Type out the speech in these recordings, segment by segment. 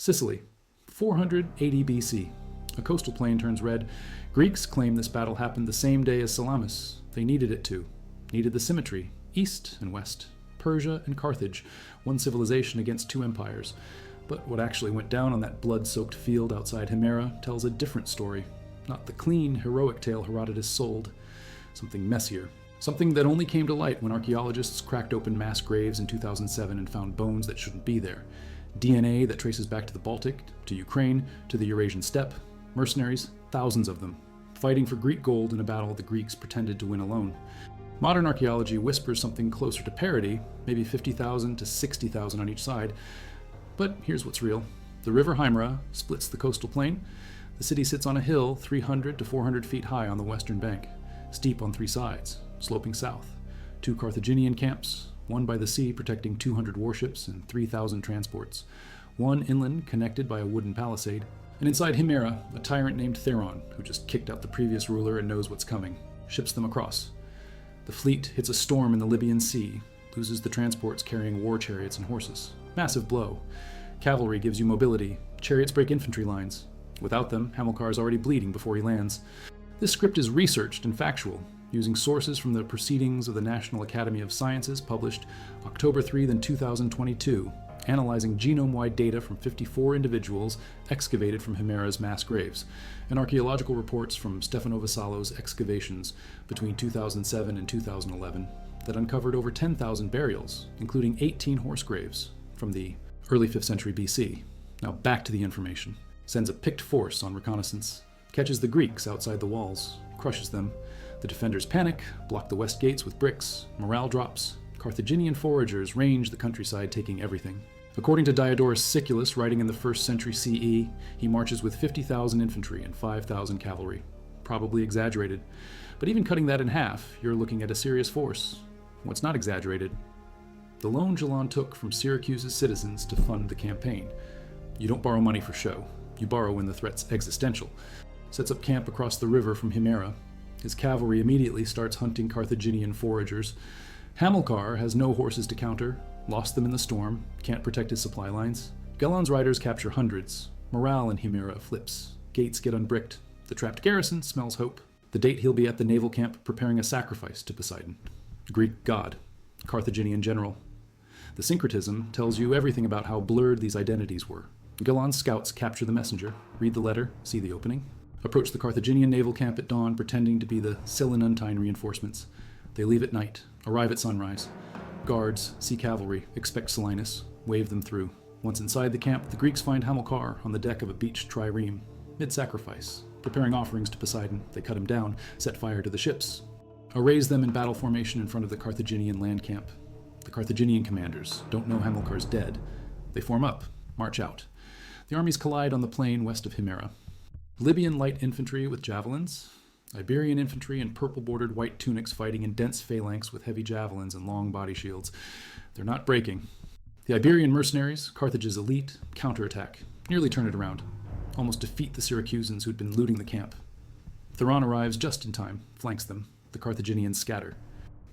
Sicily, 480 BC. A coastal plain turns red. Greeks claim this battle happened the same day as Salamis. They needed it to. Needed the symmetry, east and west. Persia and Carthage, one civilization against two empires. But what actually went down on that blood-soaked field outside Himera tells a different story. Not the clean, heroic tale Herodotus sold. Something messier. Something that only came to light when archaeologists cracked open mass graves in 2007 and found bones that shouldn't be there. DNA that traces back to the Baltic, to Ukraine, to the Eurasian steppe. Mercenaries, thousands of them, fighting for Greek gold in a battle the Greeks pretended to win alone. Modern archaeology whispers something closer to parity, maybe 50,000 to 60,000 on each side. But here's what's real. The river Himera splits the coastal plain. The city sits on a hill 300 to 400 feet high on the western bank, steep on three sides, sloping south. Two Carthaginian camps, one by the sea protecting 200 warships and 3,000 transports. One inland connected by a wooden palisade. And inside Himera, a tyrant named Theron, who just kicked out the previous ruler and knows what's coming, ships them across. The fleet hits a storm in the Libyan Sea, loses the transports carrying war chariots and horses. Massive blow. Cavalry gives you mobility. Chariots break infantry lines. Without them, Hamilcar is already bleeding before he lands. This script is researched and factual, using sources from the Proceedings of the National Academy of Sciences published October 3, 2022, analyzing genome-wide data from 54 individuals excavated from Himera's mass graves, and archaeological reports from Stefano Vassallo's excavations between 2007 and 2011 that uncovered over 10,000 burials, including 18 horse graves from the early 5th century BC. Now back to the information. Sends a picked force on reconnaissance, catches the Greeks outside the walls, crushes them. The defenders panic, block the west gates with bricks, morale drops. Carthaginian foragers range the countryside, taking everything. According to Diodorus Siculus, writing in the 1st century CE, he marches with 50,000 infantry and 5,000 cavalry. Probably exaggerated. But even cutting that in half, you're looking at a serious force. What's not exaggerated? The loan Gelon took from Syracuse's citizens to fund the campaign. You don't borrow money for show. You borrow when the threat's existential. Sets up camp across the river from Himera. His cavalry immediately starts hunting Carthaginian foragers. Hamilcar has no horses to counter, lost them in the storm, can't protect his supply lines. Gelon's riders capture hundreds. Morale in Himera flips. Gates get unbricked. The trapped garrison smells hope. The date he'll be at the naval camp preparing a sacrifice to Poseidon, Greek god, Carthaginian general. The syncretism tells you everything about how blurred these identities were. Gelon's scouts capture the messenger, read the letter, see the opening, approach the Carthaginian naval camp at dawn pretending to be the Selenuntine reinforcements. They leave at night, arrive at sunrise. Guards see cavalry, expect Silenus, wave them through. Once inside the camp, the Greeks find Hamilcar on the deck of a beached trireme, mid-sacrifice. Preparing offerings to Poseidon, they cut him down, set fire to the ships, arrays them in battle formation in front of the Carthaginian land camp. The Carthaginian commanders don't know Hamilcar's dead. They form up, march out. The armies collide on the plain west of Himera. Libyan light infantry with javelins, Iberian infantry in purple-bordered white tunics fighting in dense phalanx with heavy javelins and long body shields. They're not breaking. The Iberian mercenaries, Carthage's elite, counterattack, nearly turn it around, almost defeat the Syracusans who'd been looting the camp. Theron arrives just in time, flanks them. The Carthaginians scatter.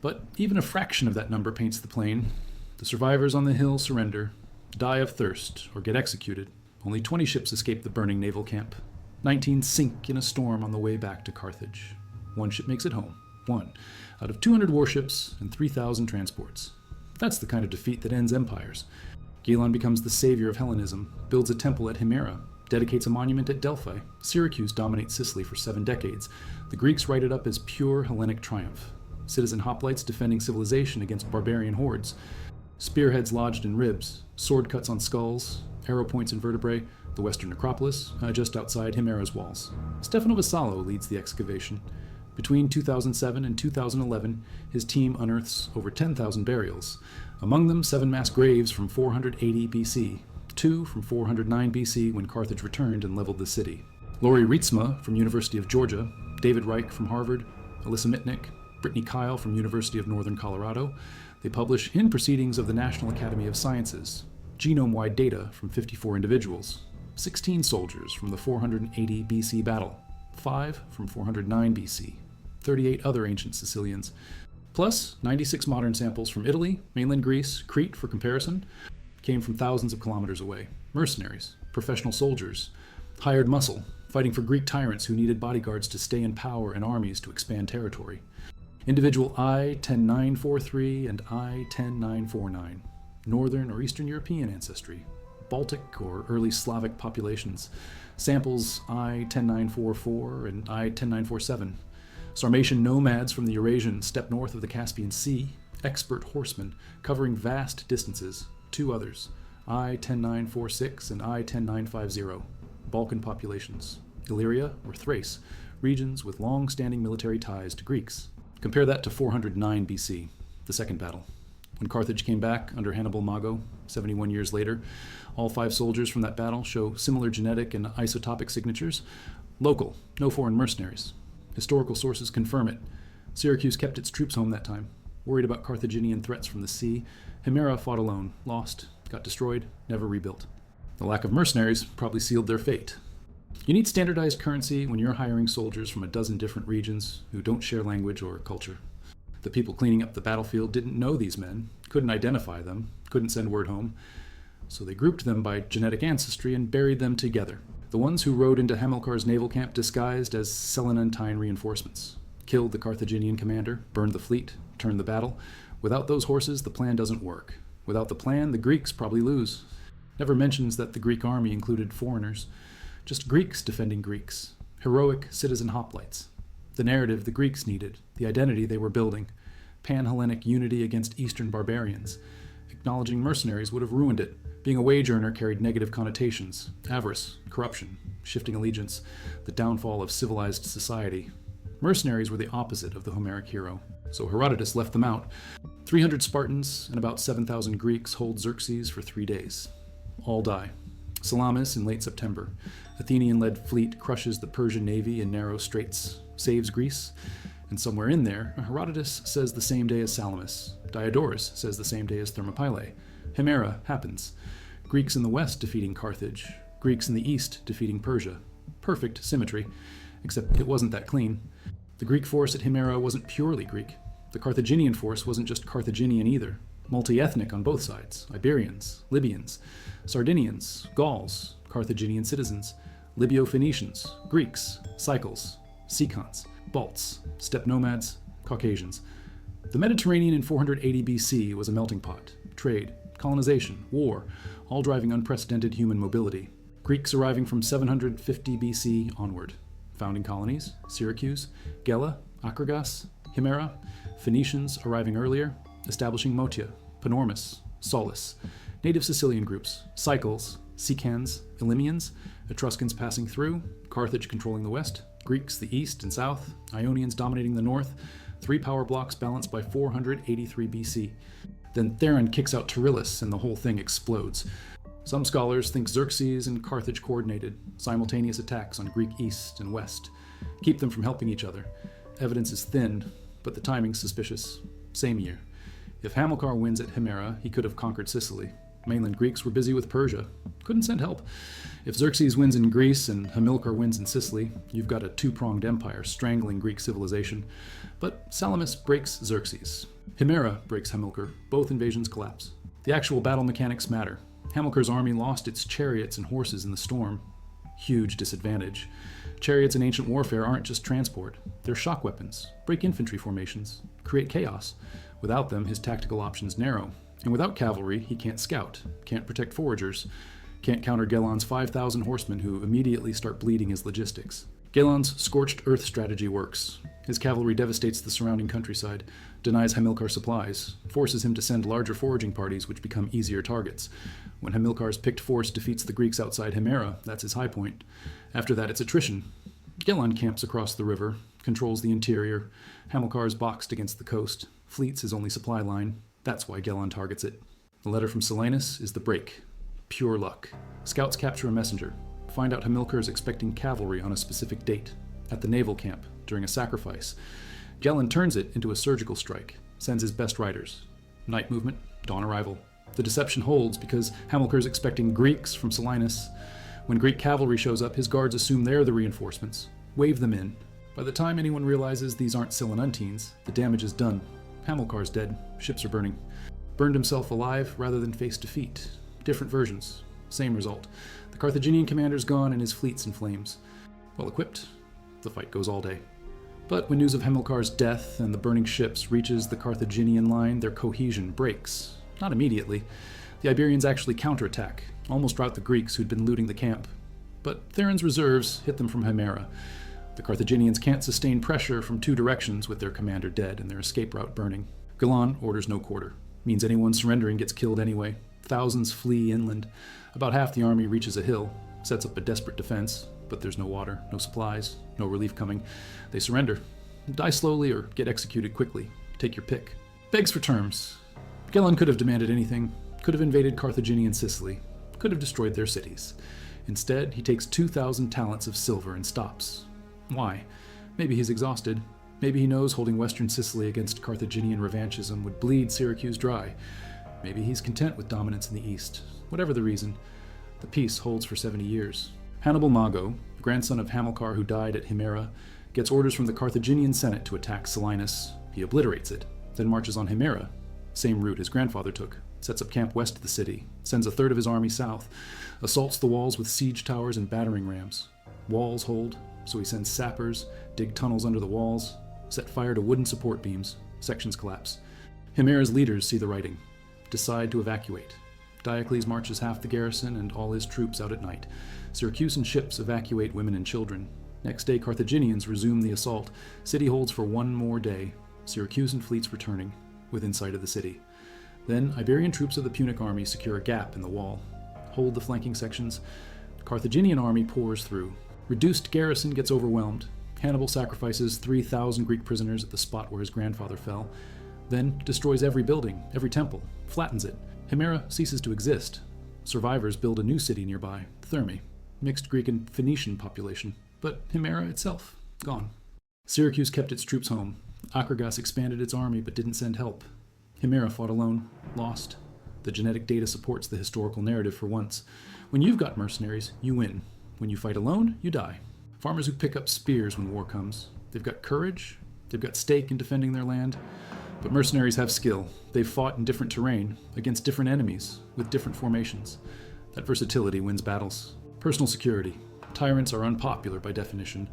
But even a fraction of that number paints the plain. The survivors on the hill surrender, die of thirst, or get executed. Only 20 ships escape the burning naval camp. 19 sink in a storm on the way back to Carthage. One ship makes it home. One, out of 200 warships and 3,000 transports. That's the kind of defeat that ends empires. Gelon becomes the savior of Hellenism, builds a temple at Himera, dedicates a monument at Delphi. Syracuse dominates Sicily for 7 decades. The Greeks write it up as pure Hellenic triumph. Citizen hoplites defending civilization against barbarian hordes. Spearheads lodged in ribs, sword cuts on skulls, arrow points in vertebrae, the western necropolis, just outside Himera's walls. Stefano Vassallo leads the excavation. Between 2007 and 2011, his team unearths over 10,000 burials. Among them, 7 mass graves from 480 BC, 2 from 409 BC when Carthage returned and leveled the city. Lori Rietzma from University of Georgia, David Reich from Harvard, Alyssa Mitnick, Brittany Kyle from University of Northern Colorado. They publish in Proceedings of the National Academy of Sciences, genome-wide data from 54 individuals, 16 soldiers from the 480 BC battle, 5 from 409 BC, 38 other ancient Sicilians, plus 96 modern samples from Italy, mainland Greece, Crete for comparison, came from thousands of kilometers away. Mercenaries, professional soldiers, hired muscle, fighting for Greek tyrants who needed bodyguards to stay in power and armies to expand territory. Individual I-10943 and I-10949, Northern or Eastern European ancestry, Baltic or early Slavic populations, samples I-10944 and I-10947, Sarmatian nomads from the Eurasian steppe north of the Caspian Sea, expert horsemen covering vast distances, 2 others, I-10946 and I-10950, Balkan populations, Illyria or Thrace, regions with long-standing military ties to Greeks. Compare that to 409 BC, the Second Battle. When Carthage came back under Hannibal Mago, 71 years later, all 5 soldiers from that battle show similar genetic and isotopic signatures. Local, no foreign mercenaries. Historical sources confirm it. Syracuse kept its troops home that time, worried about Carthaginian threats from the sea. Himera fought alone, lost, got destroyed, never rebuilt. The lack of mercenaries probably sealed their fate. You need standardized currency when you're hiring soldiers from a dozen different regions who don't share language or culture. The people cleaning up the battlefield didn't know these men, couldn't identify them, couldn't send word home, so they grouped them by genetic ancestry and buried them together. The ones who rode into Hamilcar's naval camp disguised as Selinuntine reinforcements, killed the Carthaginian commander, burned the fleet, turned the battle. Without those horses, the plan doesn't work. Without the plan, the Greeks probably lose. Never mentions that the Greek army included foreigners, just Greeks defending Greeks, heroic citizen hoplites. The narrative the Greeks needed, the identity they were building, pan-Hellenic unity against Eastern barbarians. Acknowledging mercenaries would have ruined it. Being a wage earner carried negative connotations, avarice, corruption, shifting allegiance, the downfall of civilized society. Mercenaries were the opposite of the Homeric hero, so Herodotus left them out. 300 Spartans and about 7,000 Greeks hold Xerxes for 3 days. All die. Salamis in late September. Athenian-led fleet crushes the Persian navy in narrow straits, saves Greece, and somewhere in there, Herodotus says the same day as Salamis. Diodorus says the same day as Thermopylae. Himera happens. Greeks in the west defeating Carthage. Greeks in the east defeating Persia. Perfect symmetry, except it wasn't that clean. The Greek force at Himera wasn't purely Greek. The Carthaginian force wasn't just Carthaginian either. Multi-ethnic on both sides. Iberians, Libyans, Sardinians, Gauls, Carthaginian citizens, Libyo-Phoenicians, Greeks, Cycles, Cicons, Balts, steppe nomads, Caucasians. The Mediterranean in 480 BC was a melting pot. Trade, colonization, war, all driving unprecedented human mobility. Greeks arriving from 750 BC onward. Founding colonies, Syracuse, Gela, Acragas, Himera. Phoenicians arriving earlier, establishing Motia, Panormus, Solus. Native Sicilian groups, Cycles, Sicans, Illyrmians, Etruscans passing through, Carthage controlling the west, Greeks the east and south, Ionians dominating the north, 3 power blocks balanced by 483 BC. Then Theron kicks out Tyrillus and the whole thing explodes. Some scholars think Xerxes and Carthage coordinated simultaneous attacks on Greek east and west, keep them from helping each other. Evidence is thin, but the timing's suspicious. Same year. If Hamilcar wins at Himera, he could have conquered Sicily. Mainland Greeks were busy with Persia. Couldn't send help. If Xerxes wins in Greece and Hamilcar wins in Sicily, you've got a 2-pronged empire strangling Greek civilization. But Salamis breaks Xerxes. Himera breaks Hamilcar. Both invasions collapse. The actual battle mechanics matter. Hamilcar's army lost its chariots and horses in the storm. Huge disadvantage. Chariots in ancient warfare aren't just transport. They're shock weapons, break infantry formations, create chaos. Without them, his tactical options narrow. And without cavalry, he can't scout, can't protect foragers, can't counter Gelon's 5,000 horsemen who immediately start bleeding his logistics. Gelon's scorched earth strategy works. His cavalry devastates the surrounding countryside, denies Hamilcar supplies, forces him to send larger foraging parties which become easier targets. When Hamilcar's picked force defeats the Greeks outside Himera, that's his high point. After that, it's attrition. Gelon camps across the river, controls the interior. Hamilcar's boxed against the coast. Fleet's his only supply line. That's why Gelon targets it. The letter from Silenus is the break. Pure luck. Scouts capture a messenger. Find out Hamilcar is expecting cavalry on a specific date, at the naval camp, during a sacrifice. Gelon turns it into a surgical strike, sends his best riders. Night movement, dawn arrival. The deception holds because Hamilcar is expecting Greeks from Silenus. When Greek cavalry shows up, his guards assume they're the reinforcements, wave them in. By the time anyone realizes these aren't Selinuntines, the damage is done. Hamilcar's dead, ships are burning. Burned himself alive rather than face defeat. Different versions. Same result. The Carthaginian commander's gone and his fleet's in flames. Well equipped, the fight goes all day. But when news of Hamilcar's death and the burning ships reaches the Carthaginian line, their cohesion breaks. Not immediately. The Iberians actually counterattack, almost rout the Greeks who'd been looting the camp. But Theron's reserves hit them from Himera. The Carthaginians can't sustain pressure from two directions with their commander dead and their escape route burning. Galan orders no quarter. Means anyone surrendering gets killed anyway. Thousands flee inland. About half the army reaches a hill, sets up a desperate defense, but there's no water, no supplies, no relief coming. They surrender. Die slowly or get executed quickly. Take your pick. Begs for terms. Galan could have demanded anything, could have invaded Carthaginian Sicily, could have destroyed their cities. Instead, he takes 2,000 talents of silver and stops. Why? Maybe he's exhausted. Maybe he knows holding western Sicily against Carthaginian revanchism would bleed Syracuse dry. Maybe he's content with dominance in the east. Whatever the reason, the peace holds for 70 years. Hannibal Mago, grandson of Hamilcar who died at Himera, gets orders from the Carthaginian Senate to attack Selinus. He obliterates it, then marches on Himera, same route his grandfather took, sets up camp west of the city, sends a third of his army south, assaults the walls with siege towers and battering rams. Walls hold, so he sends sappers, dig tunnels under the walls, set fire to wooden support beams, sections collapse. Himera's leaders see the writing, decide to evacuate. Diocles marches half the garrison and all his troops out at night. Syracusan ships evacuate women and children. Next day, Carthaginians resume the assault. City holds for one more day. Syracusan fleets returning, within sight of the city. Then, Iberian troops of the Punic army secure a gap in the wall, hold the flanking sections. The Carthaginian army pours through. Reduced garrison gets overwhelmed. Hannibal sacrifices 3,000 Greek prisoners at the spot where his grandfather fell, then destroys every building, every temple, flattens it. Himera ceases to exist. Survivors build a new city nearby, Thermae, mixed Greek and Phoenician population, but Himera itself, gone. Syracuse kept its troops home. Acragas expanded its army but didn't send help. Himera fought alone, lost. The genetic data supports the historical narrative for once. When you've got mercenaries, you win. When you fight alone, you die. Farmers who pick up spears when war comes. They've got courage, they've got stake in defending their land, but mercenaries have skill. They've fought in different terrain, against different enemies, with different formations. That versatility wins battles. Personal security. Tyrants are unpopular by definition.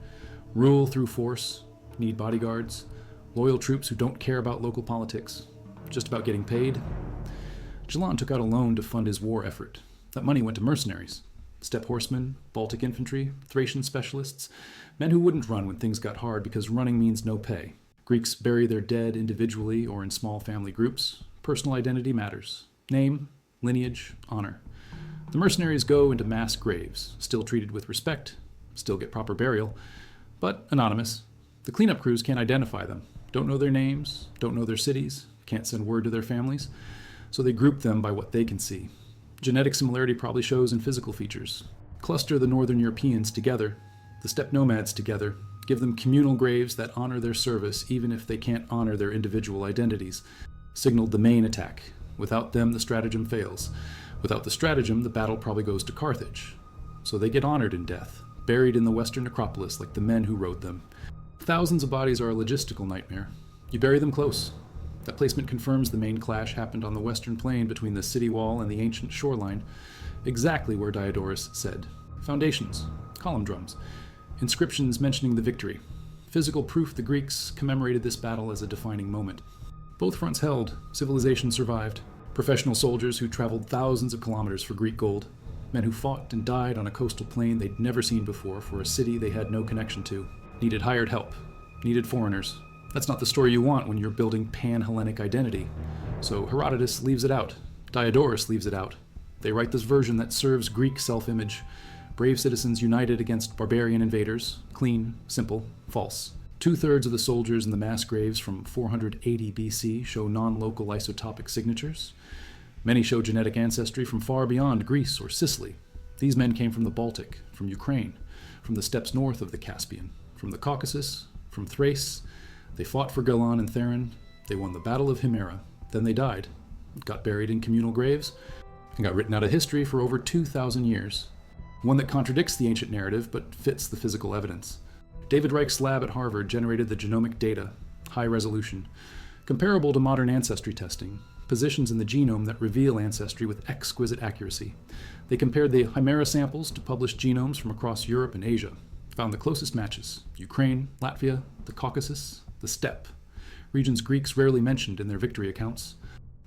Rule through force, need bodyguards, loyal troops who don't care about local politics, just about getting paid. Gelan took out a loan to fund his war effort. That money went to mercenaries. Steppe horsemen, Baltic infantry, Thracian specialists, men who wouldn't run when things got hard because running means no pay. Greeks bury their dead individually or in small family groups. Personal identity matters. Name, lineage, honor. The mercenaries go into mass graves, still treated with respect, still get proper burial, but anonymous. The cleanup crews can't identify them, don't know their names, don't know their cities, can't send word to their families, so they group them by what they can see. Genetic similarity probably shows in physical features. Cluster the northern Europeans together, the steppe nomads together, give them communal graves that honor their service even if they can't honor their individual identities. Signaled the main attack. Without them, the stratagem fails. Without the stratagem, the battle probably goes to Carthage. So they get honored in death, buried in the western necropolis like the men who rode them. Thousands of bodies are a logistical nightmare. You bury them close. That placement confirms the main clash happened on the western plain between the city wall and the ancient shoreline, exactly where Diodorus said. Foundations, column drums, inscriptions mentioning the victory. Physical proof the Greeks commemorated this battle as a defining moment. Both fronts held, civilization survived. Professional soldiers who traveled thousands of kilometers for Greek gold. Men who fought and died on a coastal plain they'd never seen before for a city they had no connection to. Needed hired help. Needed foreigners. That's not the story you want when you're building pan-Hellenic identity. So Herodotus leaves it out. Diodorus leaves it out. They write this version that serves Greek self-image. Brave citizens united against barbarian invaders. Clean, simple, false. 2/3 of the soldiers in the mass graves from 480 BC show non-local isotopic signatures. Many show genetic ancestry from far beyond Greece or Sicily. These men came from the Baltic, from Ukraine, from the steppes north of the Caspian, from the Caucasus, from Thrace. They fought for Galan and Theron. They won the Battle of Himera. Then they died, got buried in communal graves, and got written out of history for over 2,000 years. One that contradicts the ancient narrative but fits the physical evidence. David Reich's lab at Harvard generated the genomic data, high resolution, comparable to modern ancestry testing, positions in the genome that reveal ancestry with exquisite accuracy. They compared the Himera samples to published genomes from across Europe and Asia, found the closest matches: Ukraine, Latvia, the Caucasus, the steppe, regions Greeks rarely mentioned in their victory accounts.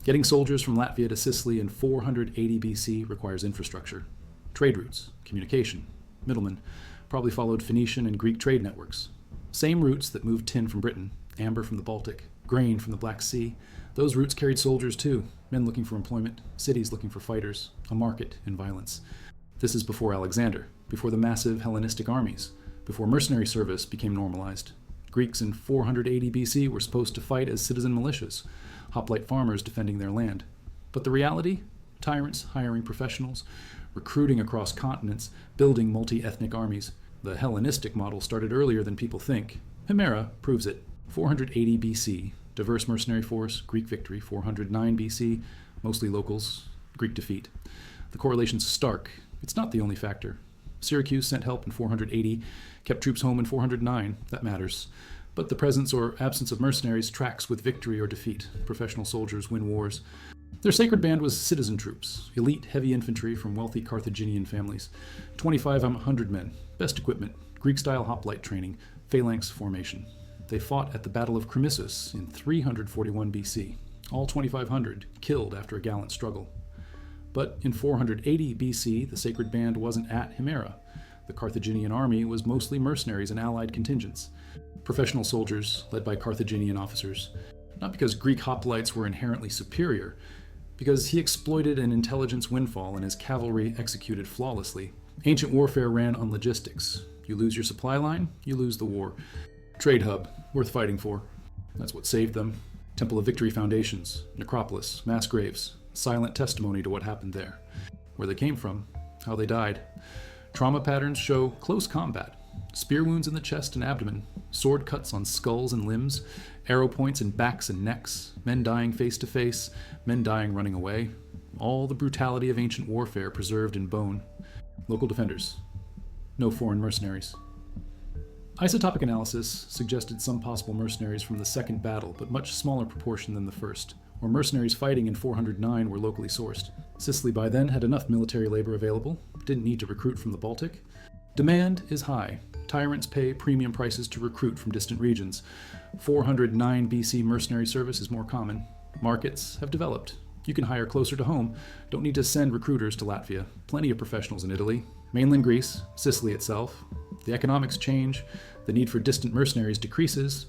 Getting soldiers from Latvia to Sicily in 480 BC requires infrastructure, trade routes, communication. Middlemen probably followed Phoenician and Greek trade networks. Same routes that moved tin from Britain, amber from the Baltic, grain from the Black Sea. Those routes carried soldiers too, men looking for employment, cities looking for fighters, a market in violence. This is before Alexander, before the massive Hellenistic armies, before mercenary service became normalized. Greeks in 480 BC were supposed to fight as citizen militias, hoplite farmers defending their land. But the reality? Tyrants hiring professionals, recruiting across continents, building multi-ethnic armies. The Hellenistic model started earlier than people think. Himera proves it. 480 BC, diverse mercenary force, Greek victory. 409 BC, mostly locals, Greek defeat. The correlation's stark. It's not the only factor. Syracuse sent help in 480, kept troops home in 409. That matters. But the presence or absence of mercenaries tracks with victory or defeat. Professional soldiers win wars. Their sacred band was citizen troops, elite heavy infantry from wealthy Carthaginian families. 2,500 men, best equipment, Greek-style hoplite training, phalanx formation. They fought at the Battle of Crimisus in 341 BC. All 2,500 killed after a gallant struggle. But in 480 BC, the sacred band wasn't at Himera. The Carthaginian army was mostly mercenaries and allied contingents. Professional soldiers led by Carthaginian officers. Not because Greek hoplites were inherently superior, because he exploited an intelligence windfall and his cavalry executed flawlessly. Ancient warfare ran on logistics. You lose your supply line, you lose the war. Trade hub, worth fighting for. That's what saved them. Temple of Victory foundations, necropolis, mass graves, silent testimony to what happened there. Where they came from, how they died. Trauma patterns show close combat. Spear wounds in the chest and abdomen, sword cuts on skulls and limbs, arrow points in backs and necks, men dying face to face, men dying running away. All the brutality of ancient warfare preserved in bone. Local defenders. No foreign mercenaries. Isotopic analysis suggested some possible mercenaries from the second battle, but much smaller proportion than the first, or mercenaries fighting in 409 were locally sourced. Sicily by then had enough military labor available, didn't need to recruit from the Baltic. Demand is high. Tyrants pay premium prices to recruit from distant regions. 409 BC mercenary service is more common. Markets have developed. You can hire closer to home. Don't need to send recruiters to Latvia. Plenty of professionals in Italy. Mainland Greece, Sicily itself. The economics change. The need for distant mercenaries decreases.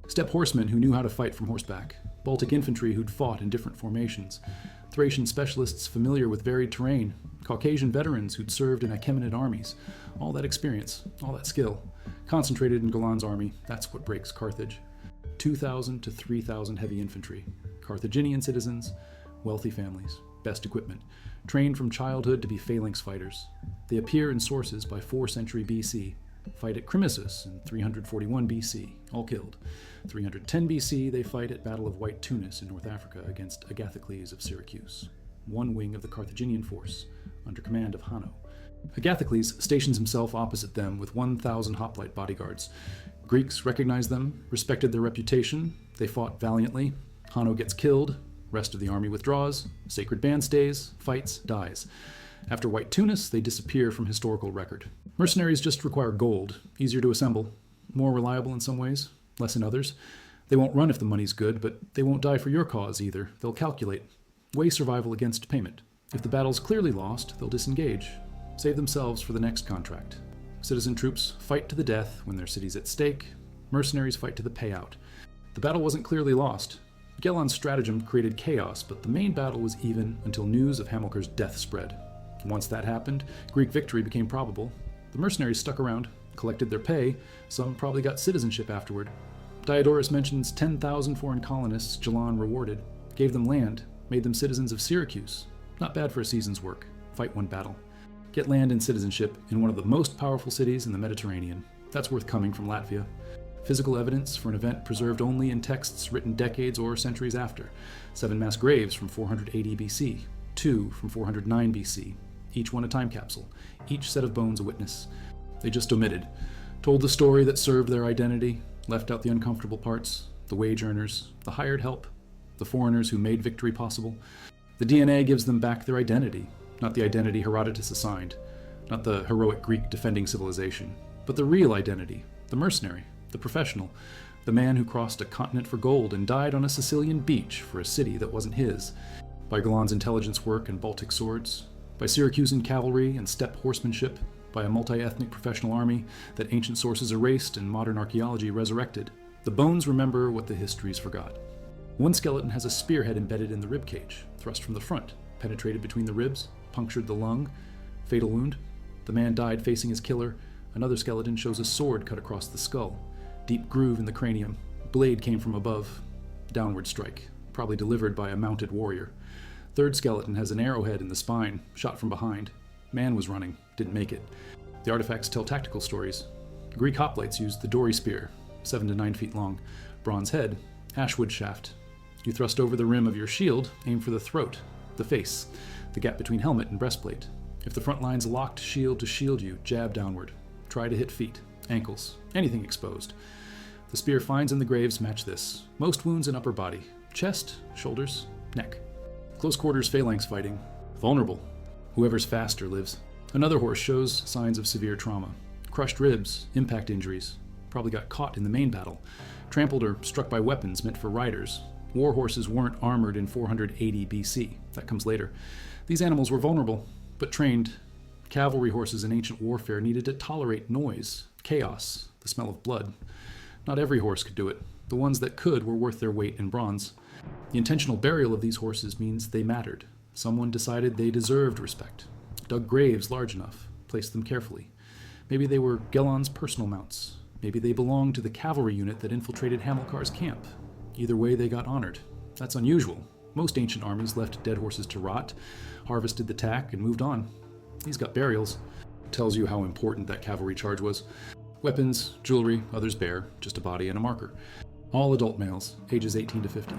Steppe horsemen who knew how to fight from horseback. Baltic infantry who'd fought in different formations. Thracian specialists familiar with varied terrain. Caucasian veterans who'd served in Achaemenid armies. All that experience, all that skill, concentrated in Golan's army. That's what breaks Carthage. 2,000 to 3,000 heavy infantry. Carthaginian citizens, wealthy families, best equipment, trained from childhood to be phalanx fighters. They appear in sources by 4th century BC. Fight at Crimisus in 341 BC, all killed. 310 BC, they fight at Battle of White Tunis in North Africa against Agathocles of Syracuse, one wing of the Carthaginian force, under command of Hanno. Agathocles stations himself opposite them with 1,000 hoplite bodyguards. Greeks recognized them, respected their reputation, they fought valiantly. Hanno gets killed, rest of the army withdraws, sacred band stays, fights, dies. After White Tunis, they disappear from historical record. Mercenaries just require gold, easier to assemble, more reliable in some ways, less in others. They won't run if the money's good, but they won't die for your cause either. They'll calculate, weigh survival against payment. If the battle's clearly lost, they'll disengage, save themselves for the next contract. Citizen troops fight to the death when their city's at stake. Mercenaries fight to the payout. The battle wasn't clearly lost. Gelon's stratagem created chaos, but the main battle was even until news of Hamilcar's death spread. Once that happened, Greek victory became probable. The mercenaries stuck around, collected their pay, some probably got citizenship afterward. Diodorus mentions 10,000 foreign colonists Gelon rewarded, gave them land, made them citizens of Syracuse. Not bad for a season's work. Fight one battle. Get land and citizenship in one of the most powerful cities in the Mediterranean. That's worth coming from Latvia. Physical evidence for an event preserved only in texts written decades or centuries after. 7 mass graves from 480 BC, 2 from 409 BC, each one a time capsule, each set of bones a witness. They just omitted, told the story that served their identity, left out the uncomfortable parts, the wage earners, the hired help, the foreigners who made victory possible. The DNA gives them back their identity, not the identity Herodotus assigned, not the heroic Greek defending civilization, but the real identity, the mercenary, the professional, the man who crossed a continent for gold and died on a Sicilian beach for a city that wasn't his, by Galan's intelligence work and Baltic swords, by Syracusan cavalry and steppe horsemanship, by a multi-ethnic professional army that ancient sources erased and modern archaeology resurrected. The bones remember what the histories forgot. One skeleton has a spearhead embedded in the ribcage, thrust from the front, penetrated between the ribs, punctured the lung, fatal wound. The man died facing his killer. Another skeleton shows a sword cut across the skull, deep groove in the cranium. Blade came from above, downward strike, probably delivered by a mounted warrior. Third skeleton has an arrowhead in the spine, shot from behind. Man was running, didn't make it. The artifacts tell tactical stories. Greek hoplites used the dory spear, 7 to 9 feet long, bronze head, ashwood shaft. You thrust over the rim of your shield, aim for the throat, the face, the gap between helmet and breastplate. If the front line's locked shield to shield you, jab downward. Try to hit feet, ankles, anything exposed. The spear finds in the graves match this. Most wounds in upper body, chest, shoulders, neck. Close quarters phalanx fighting, vulnerable. Whoever's faster lives. Another horse shows signs of severe trauma. Crushed ribs, impact injuries. Probably got caught in the main battle. Trampled or struck by weapons meant for riders. War horses weren't armored in 480 BC. That comes later. These animals were vulnerable, but trained. Cavalry horses in ancient warfare needed to tolerate noise, chaos, the smell of blood. Not every horse could do it. The ones that could were worth their weight in bronze. The intentional burial of these horses means they mattered. Someone decided they deserved respect. Dug graves large enough, placed them carefully. Maybe they were Gelon's personal mounts. Maybe they belonged to the cavalry unit that infiltrated Hamilcar's camp. Either way, they got honored. That's unusual. Most ancient armies left dead horses to rot, harvested the tack, and moved on. These got burials. Tells you how important that cavalry charge was. Weapons, jewelry, others bare, just a body and a marker. All adult males, ages 18 to 50.